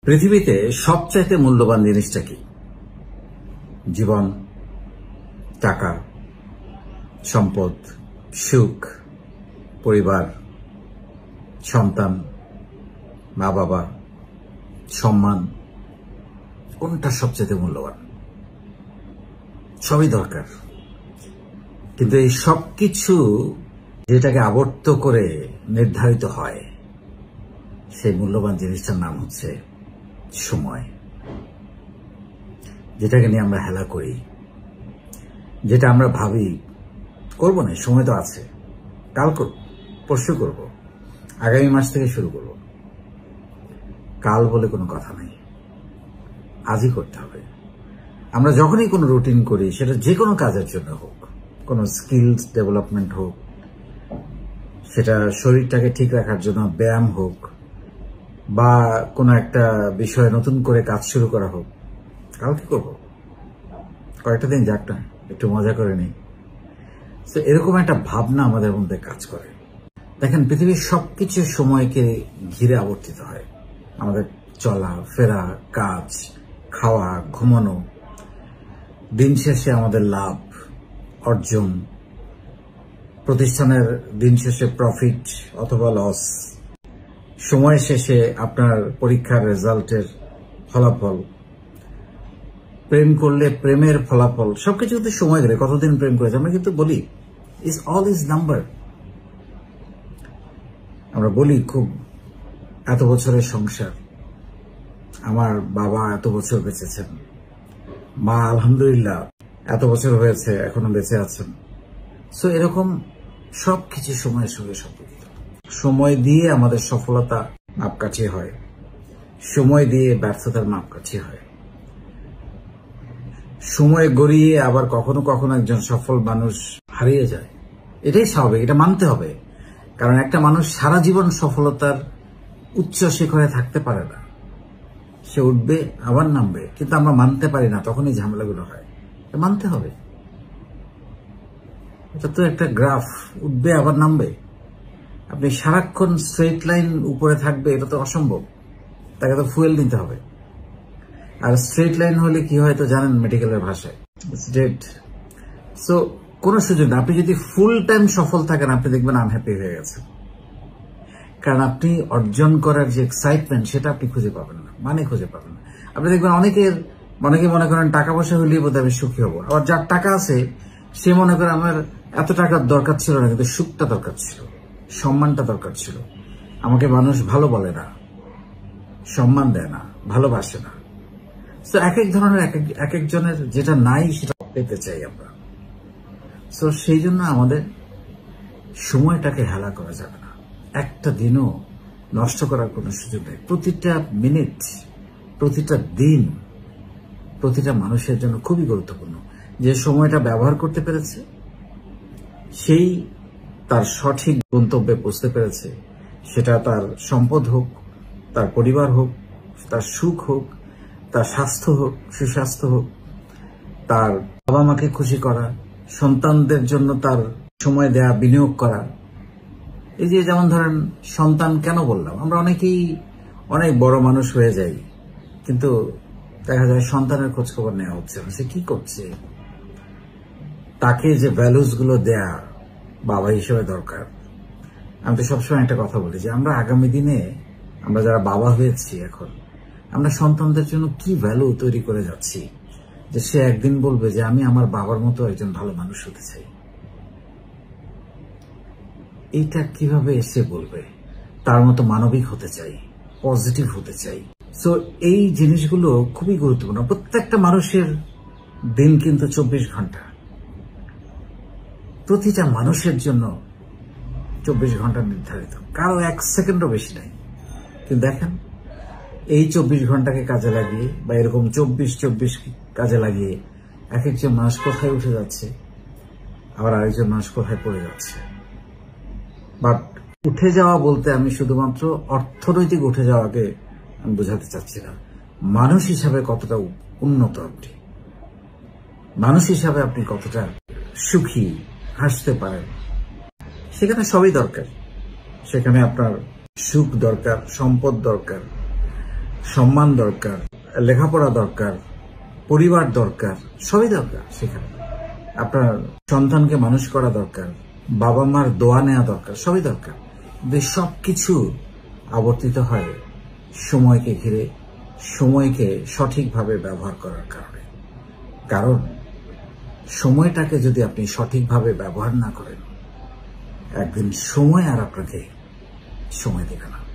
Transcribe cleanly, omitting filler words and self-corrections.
পৃথিবীতে সবচাইতে মূল্যবান জিনিসটা কি? জীবন, টাকা, সম্পদ, সুখ, পরিবার, সন্তান, মা বাবা, সম্মান, কোনটা সবচাইতে মূল্যবান? সবই দরকার, কিন্তু এই সবকিছু যেটাকে আবর্ত করে নির্ধারিত হয়, সেই মূল্যবান জিনিসটার নাম হচ্ছে সময়। যেটাকে নিয়ে আমরা হেলা করি, যেটা আমরা ভাবি করবো না, সময় তো আছে, কাল করব, পরশু করব, আগামী মাস থেকে শুরু করব। কাল বলে কোনো কথা নেই, আজই করতে হবে। আমরা যখনই কোনো রুটিন করি, সেটা যে কোনো কাজের জন্য হোক, কোনো স্কিলস ডেভেলপমেন্ট হোক, সেটা শরীরটাকে ঠিক রাখার জন্য ব্যায়াম হোক, বা কোনো একটা বিষয়ে নতুন করে কাজ শুরু করা হোক, কালকে করব, কয়েকটা দিন যাক না, একটু মজা করে নিই। তো এরকম একটা ভাবনা আমাদের মধ্যে কাজ করে। দেখেন, পৃথিবীর সবকিছু সময়কে ঘিরে আবর্তিত হয়। আমাদের চলা ফেরা, কাজ, খাওয়া, ঘুমানো, দিন শেষে আমাদের লাভ অর্জন, প্রতিষ্ঠানের দিন শেষে প্রফিট অথবা লস, সময় শেষে আপনার পরীক্ষার রেজাল্টের ফলাফল, প্রেম করলে প্রেমের ফলাফল, সবকিছু কিন্তু সময় ধরে, কতদিন প্রেম করেছে আমরা কিন্তু বলি অল ইজ নাম্বার। আমরা বলি খুব, এত বছরের সংসার, আমার বাবা এত বছর বেঁচেছেন, মা আলহামদুলিল্লাহ এত বছর হয়েছে এখনো বেঁচে আছেন। সো এরকম সবকিছু সময়ের সঙ্গে সম্পর্কিত। সময় দিয়ে আমাদের সফলতা মাপকাঠি হয়, সময় দিয়ে ব্যর্থতার মাপকাঠি হয়। সময় গড়িয়ে আবার কখনো কখনো একজন সফল মানুষ হারিয়ে যায়। এটাই স্বাভাবিক, এটা মানতে হবে। কারণ একটা মানুষ সারা জীবন সফলতার উচ্চ শিখরে থাকতে পারে না। সে উঠবে আবার নামবে, কিন্তু আমরা মানতে পারি না, তখনই ঝামেলাগুলো হয়। মানতে হবে, এটা তো একটা গ্রাফ, উঠবে আবার নামবে। আপনি সারাক্ষণ স্ট্রেট লাইন উপরে থাকবে, এটা তো অসম্ভব। তাকে তো ফুয়েল নিতে হবে। আর স্ট্রেট লাইন হলে কি হয় তো জানেন, মেডিকেলের ভাষায় ডেড। সো কোনো সুযোগ না। আপনি যদি ফুল টাইম সফল থাকেন, আপনি দেখবেন আনহ্যাপি হয়ে গেছে। কারণ আপনি অর্জন করার যে এক্সাইটমেন্ট, সেটা আপনি খুঁজে পাবেন না, মানে খুঁজে পাবেন না। আপনি দেখবেন অনেকে মনে করেন টাকা পয়সা হলেই বোধহয় আমি সুখী হবো। আবার যার টাকা আছে সে মনে করে আমার এত টাকার দরকার ছিল না, কিন্তু সুখটা দরকার ছিল, সম্মানটা দরকার ছিল। আমাকে মানুষ ভালো বলে না, সম্মান দেয় না, ভালোবাসে না। তো এক এক ধরনের এক একজনের যেটা নাই সেটা পেতে চাই আমরা। তো সেই জন্য আমাদের সময়টাকে হেলা করা যাবে না। একটা দিনও নষ্ট করার কোনো সুযোগ নেই। প্রতিটা মিনিট, প্রতিটা দিন, প্রতিটা মানুষের জন্য খুবই গুরুত্বপূর্ণ। যে সময়টা ব্যবহার করতে পেরেছে, সেই তার সঠিক গন্তব্যে পৌঁছতে পেরেছে। সেটা তার সম্পদ হোক, তার পরিবার হোক, তার সুখ হোক, তার স্বাস্থ্য হোক, সুস্বাস্থ্য হোক, তার বাবা মাকে খুশি করা, সন্তানদের জন্য তার সময় দেয়া, বিনিয়োগ করা। এই যে যেমন ধরেন সন্তান কেন বললাম, আমরা অনেকেই অনেক বড় মানুষ হয়ে যাই, কিন্তু দেখা যায় সন্তানের খোঁজ খবর নেওয়া হচ্ছে না, সে কি করছে। তাকে যে ভ্যালুস গুলো দেয়া বাবা হিসেবে দরকার। আমি তো সবসময় একটা কথা বলি যে আমরা আগামী দিনে, আমরা যারা বাবা হয়েছি এখন, আমরা সন্তানদের জন্য কি ভ্যালু তৈরি করে যাচ্ছি, যে সে একদিন বলবে যে আমি আমার বাবার মতো একজন ভালো মানুষ হতে চাই। এইটা কিভাবে এসে বলবে? তার মতো মানবিক হতে চাই, পজিটিভ হতে চাই। সো এই জিনিসগুলো খুবই গুরুত্বপূর্ণ। প্রত্যেকটা মানুষের দিন কিন্তু 24 ঘন্টা। প্রতিটা মানুষের জন্য 24 ঘন্টা নির্ধারিত, কারো 1 সেকেন্ডও বেশি নাই। কিন্তু দেখেন, এই 24 ঘন্টাকে কাজে লাগিয়ে, বা এরকম 24 কাজে লাগিয়ে এক একজন মানুষ কোথায় উঠে যাচ্ছে, আবার আরেকজন মানুষ কোথায় পড়ে যাচ্ছে। বাট উঠে যাওয়া বলতে আমি শুধুমাত্র অর্থনৈতিক উঠে যাওয়াকে আমি বোঝাতে চাচ্ছি না। মানুষ হিসাবে কতটা উন্নত আপনি, মানুষ হিসাবে আপনি কতটা সুখী, হাসতে পারেন, সেখানে সবই দরকার। সেখানে আপনার সুখ দরকার, সম্পদ দরকার, সম্মান দরকার, লেখাপড়া দরকার, পরিবার দরকার, সবই দরকার। সেখানে আপনার সন্তানকে মানুষ করা দরকার, বাবা মার দোয়া নেওয়া দরকার, সবই দরকার। কিন্তু সবকিছু আবর্তিত হয় সময়কে ঘিরে, সময়কে সঠিকভাবে ব্যবহার করার কারণে। কারণ সময়টাকে যদি আপনি সঠিকভাবে ব্যবহার না করেন, একদিন সময় আর আপনাকে সময় দেবে না।